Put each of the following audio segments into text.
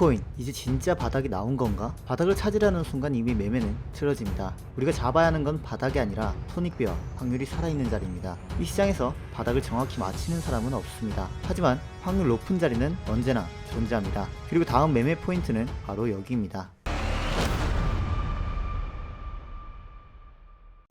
비트코인 이제 진짜 바닥이 나온 건가? 바닥을 찾으려는 순간 이미 매매는 틀어집니다. 우리가 잡아야 하는 건 바닥이 아니라 손익비와 확률이 살아있는 자리입니다. 이 시장에서 바닥을 정확히 맞히는 사람은 없습니다. 하지만 확률 높은 자리는 언제나 존재합니다. 그리고 다음 매매 포인트는 바로 여기입니다.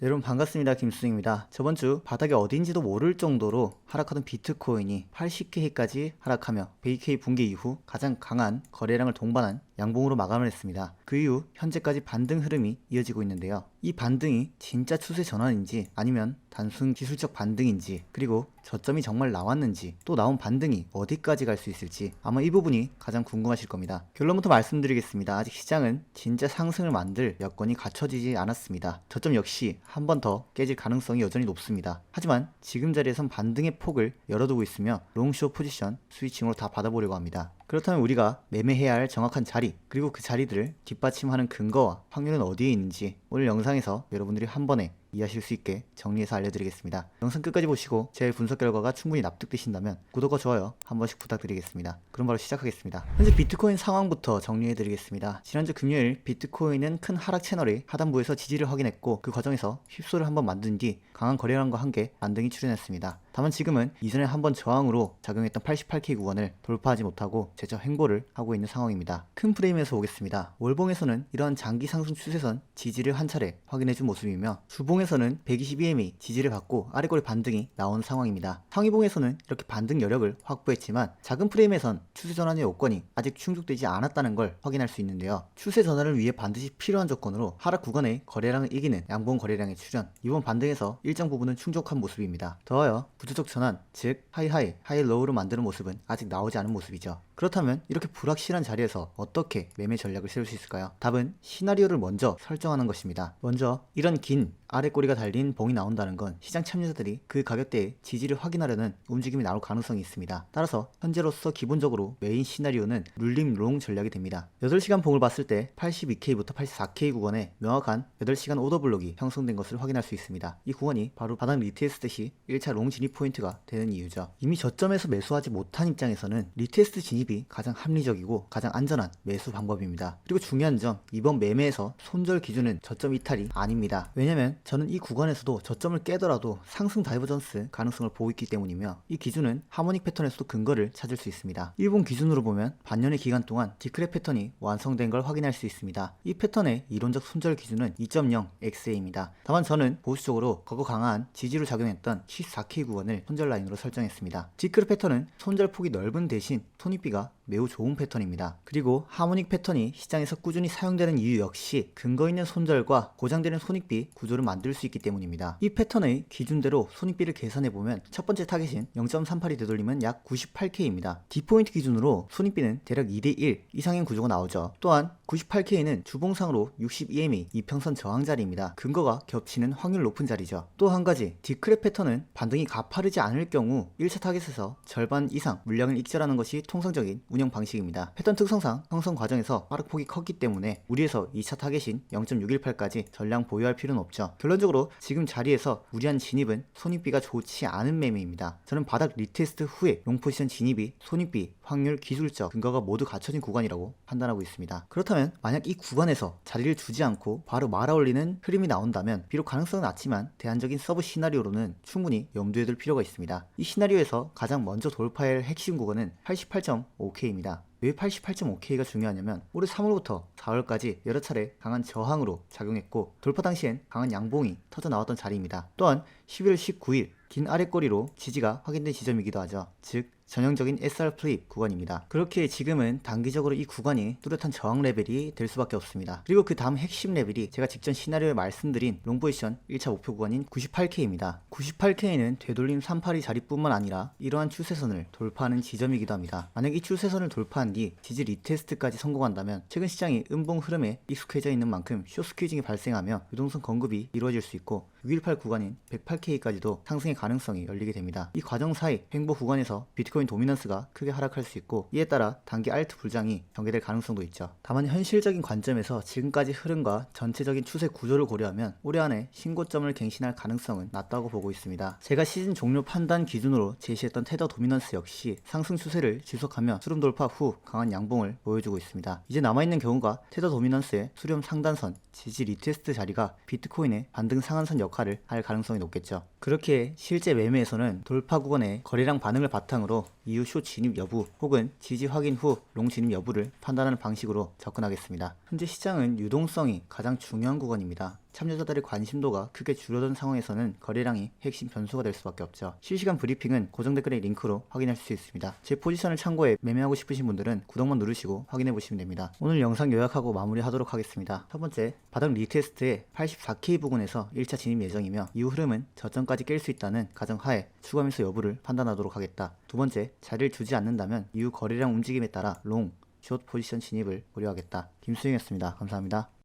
네, 여러분 반갑습니다. 김수입니다. 저번주 바닥이 어딘지도 모를 정도로 하락하던 비트코인이 80K까지 하락하며 100K 붕괴 이후 가장 강한 거래량을 동반한 양봉으로 마감을 했습니다. 그 이후 현재까지 반등 흐름이 이어지고 있는데요. 이 반등이 진짜 추세 전환인지 아니면 단순 기술적 반등인지, 그리고 저점이 정말 나왔는지, 또 나온 반등이 어디까지 갈 수 있을지 아마 이 부분이 가장 궁금하실 겁니다. 결론부터 말씀드리겠습니다. 아직 시장은 진짜 상승을 만들 여건이 갖춰지지 않았습니다. 저점 역시 한 번 더 깨질 가능성이 여전히 높습니다. 하지만 지금 자리에선 반등의 폭을 열어두고 있으며 롱숏 포지션 스위칭으로 다 받아보려고 합니다. 그렇다면 우리가 매매해야 할 정확한 자리, 그리고 그 자리들을 뒷받침하는 근거와 확률은 어디에 있는지 오늘 영상에서 여러분들이 한 번에 이해하실 수 있게 정리해서 알려드리겠습니다. 영상 끝까지 보시고 제 분석 결과가 충분히 납득되신다면 구독과 좋아요 한 번씩 부탁드리겠습니다. 그럼 바로 시작하겠습니다. 현재 비트코인 상황부터 정리해드리겠습니다. 지난주 금요일 비트코인은 큰 하락 채널의 하단부에서 지지를 확인했고, 그 과정에서 휩소를 한번 만든 뒤 강한 거래량과 함께 반등이 출현했습니다. 다만 지금은 이전에 한번 저항으로 작용했던 88K 구간을 돌파하지 못하고 재차 횡보를 하고 있는 상황입니다. 큰 프레임에서 보겠습니다. 월봉에서는 이러한 장기 상승 추세선 지지를 한 차례 확인해준 모습이며, 주봉에서는 122MA 지지를 받고 아래꼬리 반등이 나온 상황입니다. 상위봉에서는 이렇게 반등 여력을 확보했지만 작은 프레임에선 추세 전환의 요건이 아직 충족되지 않았다는 걸 확인할 수 있는데요. 추세 전환을 위해 반드시 필요한 조건으로 하락 구간의 거래량을 이기는 양봉 거래량의 출현, 이번 반등에서 일정 부분은 충족한 모습입니다. 더하여 구조적 전환, 즉 하이하이, 하이로우로 만드는 모습은 아직 나오지 않은 모습이죠. 그렇다면 이렇게 불확실한 자리에서 어떻게 매매 전략을 세울 수 있을까요? 답은 시나리오를 먼저 설정하는 것입니다. 먼저 이런 긴 아래 꼬리가 달린 봉이 나온다는 건 시장 참여자들이 그 가격대의 지지를 확인하려는 움직임이 나올 가능성이 있습니다. 따라서 현재로서 기본적으로 메인 시나리오는 룰림 롱 전략이 됩니다. 8시간 봉을 봤을 때 82K부터 84K 구간에 명확한 8시간 오더블록이 형성된 것을 확인할 수 있습니다. 이 구간이 바로 바닥 리테스트 시 1차 롱 진입 포인트가 되는 이유죠. 이미 저점에서 매수하지 못한 입장에서는 리테스트 진입이 가장 합리적이고 가장 안전한 매수 방법입니다. 그리고 중요한 점, 이번 매매에서 손절 기준은 저점 이탈이 아닙니다. 왜냐면 저는 이 구간에서도 저점을 깨더라도 상승 다이버전스 가능성을 보고 있기 때문이며, 이 기준은 하모닉 패턴에서도 근거를 찾을 수 있습니다. 일본 기준으로 보면 반년의 기간 동안 디크랩 패턴이 완성된 걸 확인할 수 있습니다. 이 패턴의 이론적 손절 기준은 2.0XA입니다. 다만 저는 보수적으로 거거 강한 지지로 작용했던 14K 구간을 손절 라인으로 설정했습니다. 디크랩 패턴은 손절 폭이 넓은 대신 손익비가 매우 좋은 패턴입니다. 그리고 하모닉 패턴이 시장에서 꾸준히 사용되는 이유 역시 근거 있는 손절과 고정되는 손익비 구조를 만들 수 있기 때문입니다. 이 패턴의 기준대로 손익비를 계산해보면 첫 번째 타겟인 0.38이 되돌리면 약 98K입니다. D포인트 기준으로 손익비는 대략 2대1 이상인 구조가 나오죠. 또한 98K는 주봉상으로 62MA 이평선 저항 자리입니다. 근거가 겹치는 확률 높은 자리죠. 또 한 가지, 디크랩 패턴은 반등이 가파르지 않을 경우 1차 타겟에서 절반 이상 물량을 익절하는 것이 통상적인 운영 방식입니다. 패턴 특성상 형성 과정에서 하락폭이 컸기 때문에 무리해서 2차 타겟인 0.618까지 전량 보유할 필요는 없죠. 결론적으로 지금 자리에서 무리한 진입은 손익비가 좋지 않은 매매입니다. 저는 바닥 리테스트 후에 롱포지션 진입이 손익비, 확률, 기술적 근거가 모두 갖춰진 구간이라고 판단하고 있습니다. 그렇다면 만약 이 구간에서 자리를 주지 않고 바로 말아올리는 흐름이 나온다면 비록 가능성은 낮지만 대안적인 서브 시나리오로는 충분히 염두에 둘 필요가 있습니다. 이 시나리오에서 가장 먼저 돌파해야 할 핵심 구간은 88.5K입니다. 왜 88.5K가 중요하냐면 올해 3월부터 4월까지 여러 차례 강한 저항으로 작용했고, 돌파 당시엔 강한 양봉이 터져 나왔던 자리입니다. 또한 11월 19일 긴 아랫꼬리로 지지가 확인된 지점이기도 하죠. 즉 전형적인 SR 플립 구간입니다. 그렇게 지금은 단기적으로 이 구간이 뚜렷한 저항 레벨이 될 수밖에 없습니다. 그리고 그 다음 핵심 레벨이 제가 직전 시나리오에 말씀드린 롱포지션 1차 목표 구간인 98K입니다. 98K는 되돌림 382 자리뿐만 아니라 이러한 추세선을 돌파하는 지점이기도 합니다. 만약 이 추세선을 돌파한 뒤 지지 리테스트까지 성공한다면 최근 시장이 음봉 흐름에 익숙해져 있는 만큼 숏 스퀴징이 발생하며 유동성 공급이 이루어질 수 있고, 618 구간인 108K까지도 상승의 가능성이 열리게 됩니다. 이 과정 사이 횡보 구간에서 비트코인 도미넌스가 크게 하락할 수 있고, 이에 따라 단기 알트 불장이 전개될 가능성도 있죠. 다만 현실적인 관점에서 지금까지 흐름과 전체적인 추세 구조를 고려하면 올해 안에 신고점을 갱신할 가능성은 낮다고 보고 있습니다. 제가 시즌 종료 판단 기준으로 제시했던 테더 도미넌스 역시 상승 추세를 지속하며 수렴 돌파 후 강한 양봉을 보여주고 있습니다. 이제 남아있는 경우가 테더 도미넌스의 수렴 상단선, 지지 리테스트 자리가 비트코인의 반등 상한선 역할을 할 가능성이 높겠죠. 그렇게 실제 매매에서는 돌파 구간의 거래량 반응을 바탕으로 이후 숏 진입 여부 혹은 지지 확인 후 롱 진입 여부를 판단하는 방식으로 접근하겠습니다. 현재 시장은 유동성이 가장 중요한 구간입니다. 참여자들의 관심도가 크게 줄어든 상황에서는 거래량이 핵심 변수가 될 수밖에 없죠. 실시간 브리핑은 고정 댓글의 링크로 확인하실 수 있습니다. 제 포지션을 참고해 매매하고 싶으신 분들은 구독만 누르시고 확인해 보시면 됩니다. 오늘 영상 요약하고 마무리하도록 하겠습니다. 첫 번째, 바닥 리테스트의 84K 부근에서 1차 진입 예정이며 이후 흐름은 저점까지 깰 수 있다는 가정하에 추가 매수 여부를 판단하도록 하겠다. 두 번째, 자리를 주지 않는다면 이후 거래량 움직임에 따라 롱, 숏 포지션 진입을 고려하겠다. 김수영이었습니다. 감사합니다.